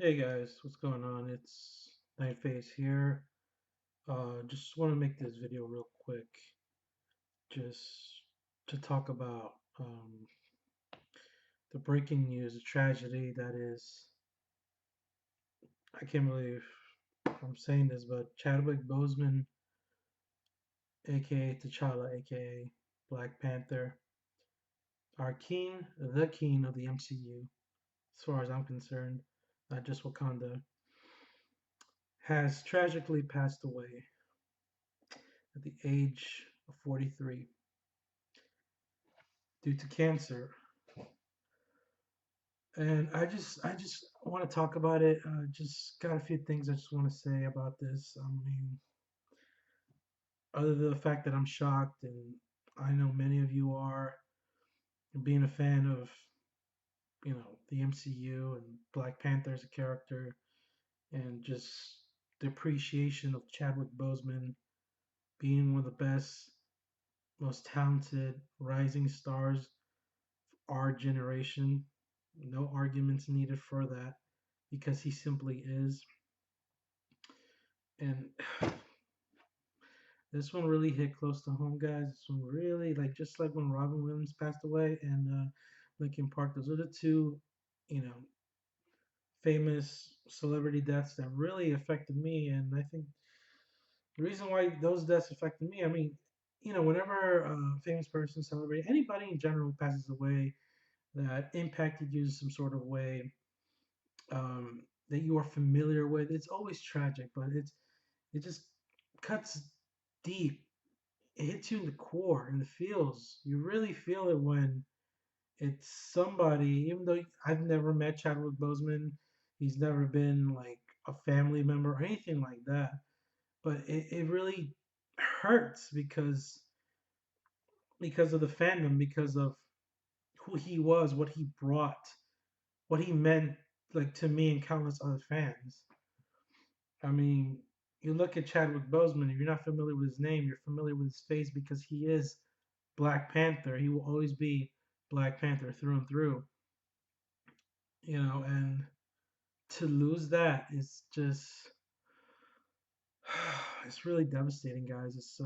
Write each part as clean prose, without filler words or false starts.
Hey guys, what's going on? It's Nightface here. Just want to make this video real quick, just to talk about the breaking news, the tragedy that is. I can't believe I'm saying this, but Chadwick Boseman, aka T'Challa, aka Black Panther, our king, the king of the MCU, as far as I'm concerned, not just Wakanda, has tragically passed away at the age of 43 due to cancer. And I just want to talk about it. Just got a few things I just want to say about this. I mean, other than the fact that I'm shocked, and I know many of you are, being a fan of the MCU and Black Panther as a character, and just the appreciation of Chadwick Boseman being one of the best, most talented rising stars of our generation. No arguments needed for that because he simply is. And this one really hit close to home, guys. This one really, like, just like when Robin Williams passed away and Linkin Park. Those are the two, you know, famous celebrity deaths that really affected me. And I think the reason why those deaths affected me, I mean, whenever a famous person, celebrity, anybody in general passes away that impacted you in some sort of way, that you are familiar with, it's always tragic, but it just cuts deep. It hits you in the core, in the feels. You really feel it when it's somebody, even though I've never met Chadwick Boseman, he's never been like a family member or anything like that. But it really hurts because of the fandom, because of who he was, what he brought, what he meant, like, to me and countless other fans. I mean, you look at Chadwick Boseman, if you're not familiar with his name, you're familiar with his face because he is Black Panther. He will always be Black Panther through and through. And to lose that is just it's really devastating, guys. It's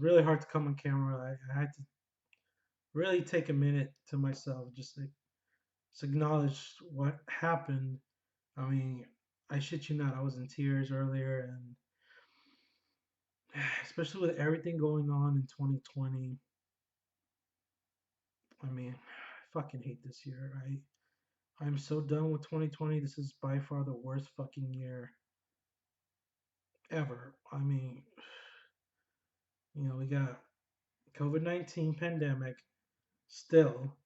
really hard to come on camera. I had to really take a minute to myself just to just acknowledge what happened. I mean, I shit you not, I was in tears earlier, and especially with everything going on in 2020. I mean, I fucking hate this year. I'm so done with 2020. This is by far the worst fucking year ever. I mean, we got COVID-19 pandemic still.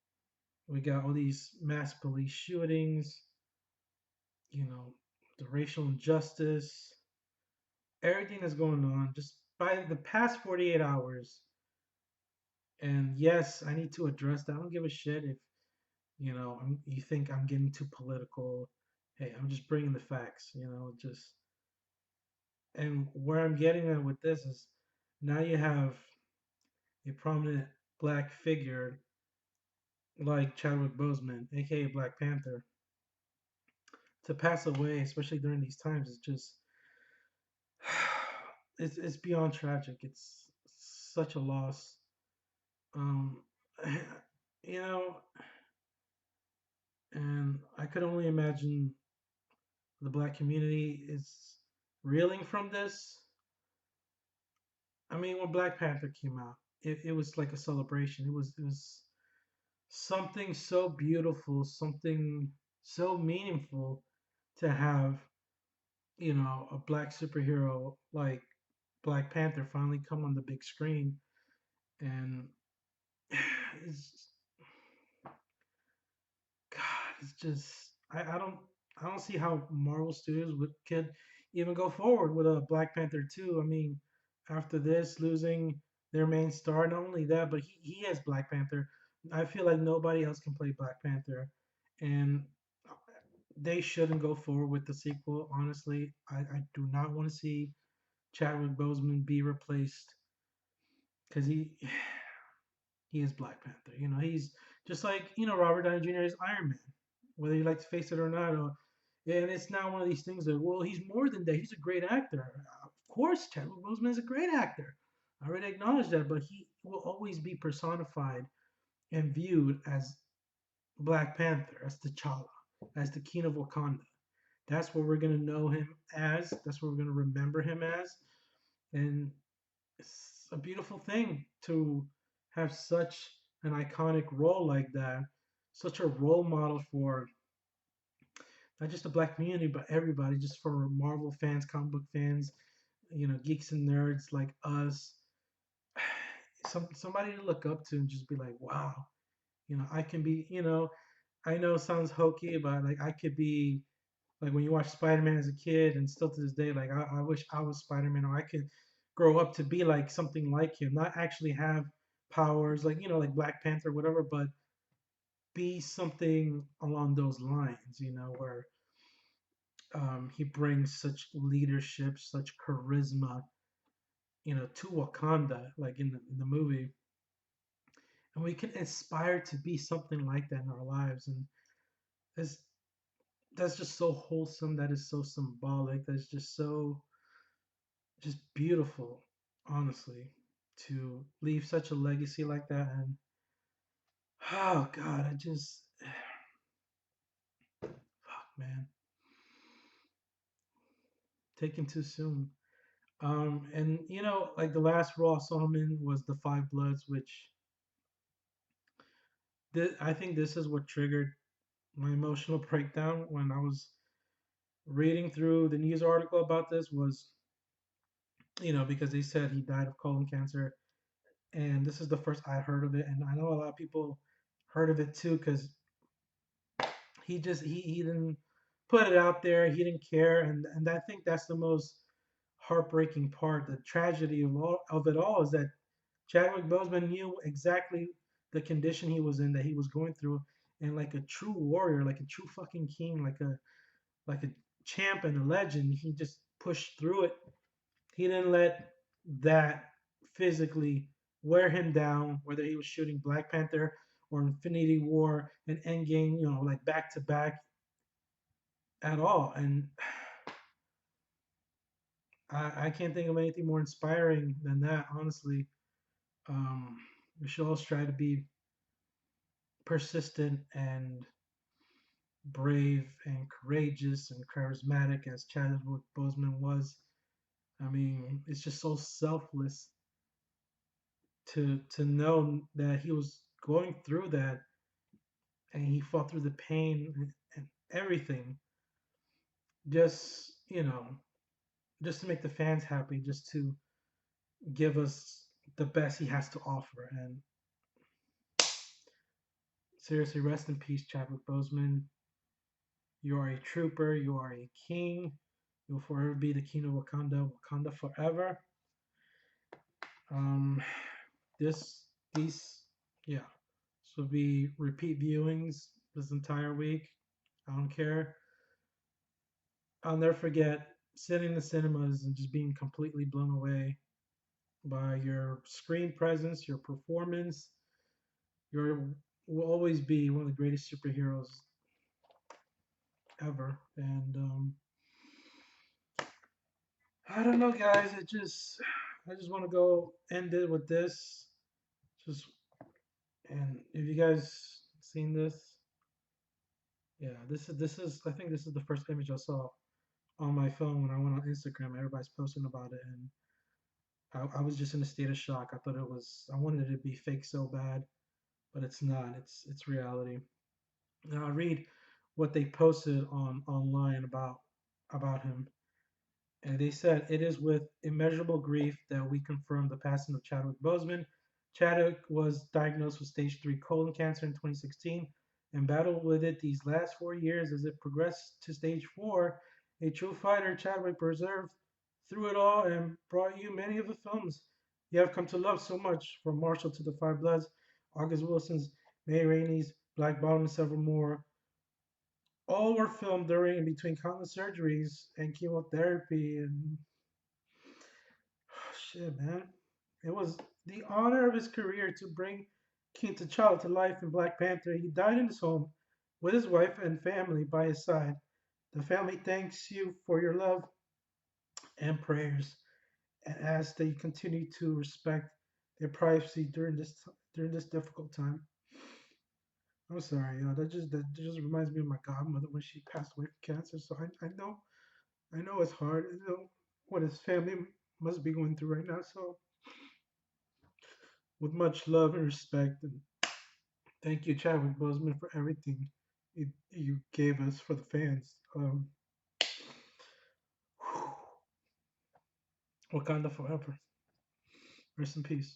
We got all these mass police shootings, you know, the racial injustice, everything that's going on just by the past 48 hours. And yes, I need to address that. I don't give a shit if, you think I'm getting too political. Hey, I'm just bringing the facts, just. And where I'm getting at with this is now you have a prominent black figure like Chadwick Boseman, aka Black Panther, to pass away, especially during these times, is just it's beyond tragic. It's such a loss. Um, you know, and I could only imagine the black community is reeling from this. I mean, when Black Panther came out, it was like a celebration. It was something so beautiful, something so meaningful to have, a black superhero like Black Panther finally come on the big screen. And it's God, it's just I don't see how Marvel Studios could even go forward with a Black Panther 2. I mean, after this losing their main star, not only that, but he has Black Panther. I feel like nobody else can play Black Panther, and they shouldn't go forward with the sequel. Honestly, I do not want to see Chadwick Boseman be replaced because he is Black Panther. He's just like Robert Downey Jr. is Iron Man. whether you like to face it or not. And it's not one of these things that, well, he's more than that. He's a great actor. Of course, Chadwick Boseman is a great actor. I already acknowledged that, but he will always be personified and viewed as Black Panther, as T'Challa, as the King of Wakanda. That's what we're gonna know him as. That's what we're gonna remember him as. And it's a beautiful thing to have such an iconic role like that, such a role model for not just the black community, but everybody, just for Marvel fans, comic book fans, geeks and nerds like us. Somebody to look up to and just be like, wow, I can be, I know it sounds hokey, but like I could be like when you watch Spider-Man as a kid and still to this day, like I wish I was Spider-Man or I could grow up to be like something like him, not actually have powers like, like Black Panther or whatever, but be something along those lines, where he brings such leadership, such charisma, to Wakanda, like in the movie, and we can aspire to be something like that in our lives, and that's that's just so wholesome. That is so symbolic. That's just beautiful, honestly, to leave such a legacy like that. And oh God, I just fuck, man, taken too soon. And like the last Raw I saw him in was the Five Bloods, which I think this is what triggered my emotional breakdown when I was reading through the news article about this. Was because they said he died of colon cancer, and this is the first I heard of it, and I know a lot of people heard of it too because he didn't put it out there, he didn't care, and I think that's the most heartbreaking part. The tragedy of it all is that Chadwick Boseman knew exactly the condition he was in, that he was going through, and like a true warrior, like a true fucking king, like a champ and a legend, he just pushed through it. He didn't let that physically wear him down, whether he was shooting Black Panther or Infinity War and Endgame, like back to back at all. And I can't think of anything more inspiring than that, honestly. Um, we should all try to be persistent and brave and courageous and charismatic as Chadwick Boseman was. I mean, it's just so selfless to know that he was going through that and he fought through the pain and everything just just to make the fans happy, just to give us the best he has to offer. And seriously, rest in peace, Chadwick Boseman. You are a trooper. You are a king. You'll forever be the king of Wakanda. Wakanda forever. Um, this these yeah. This will be repeat viewings this entire week. I don't care. I'll never forget sitting in the cinemas and just being completely blown away by your screen presence, your performance. You will always be one of the greatest superheroes ever. And I don't know, guys. I just want to go end it with this. Just and if you guys seen this, yeah, this is I think this is the first image I saw on my phone when I went on Instagram. Everybody's posting about it, and I was just in a state of shock. I thought I wanted it to be fake so bad, but it's not. It's reality. Now I read what they posted on online about him. And they said, it is with immeasurable grief that we confirm the passing of Chadwick Boseman. Chadwick was diagnosed with stage 3 colon cancer in 2016 and battled with it these last 4 years as it progressed to stage 4. A true fighter, Chadwick persevered through it all and brought you many of the films you have come to love so much, from Marshall to The Five Bloods, August Wilson's, May Rainey's, Black Bottom, and several more. All were filmed during and between countless surgeries and chemotherapy and shit, man. It was the honor of his career to bring King T'Challa to life in Black Panther. He died in his home with his wife and family by his side. The family thanks you for your love and prayers and asks that you continue to respect their privacy during this difficult time. I'm sorry, that just reminds me of my godmother when she passed away from cancer. So I know it's hard. I know what his family must be going through right now. So with much love and respect, and thank you, Chadwick Boseman, for everything you gave us for the fans. Wakanda forever. Rest in peace.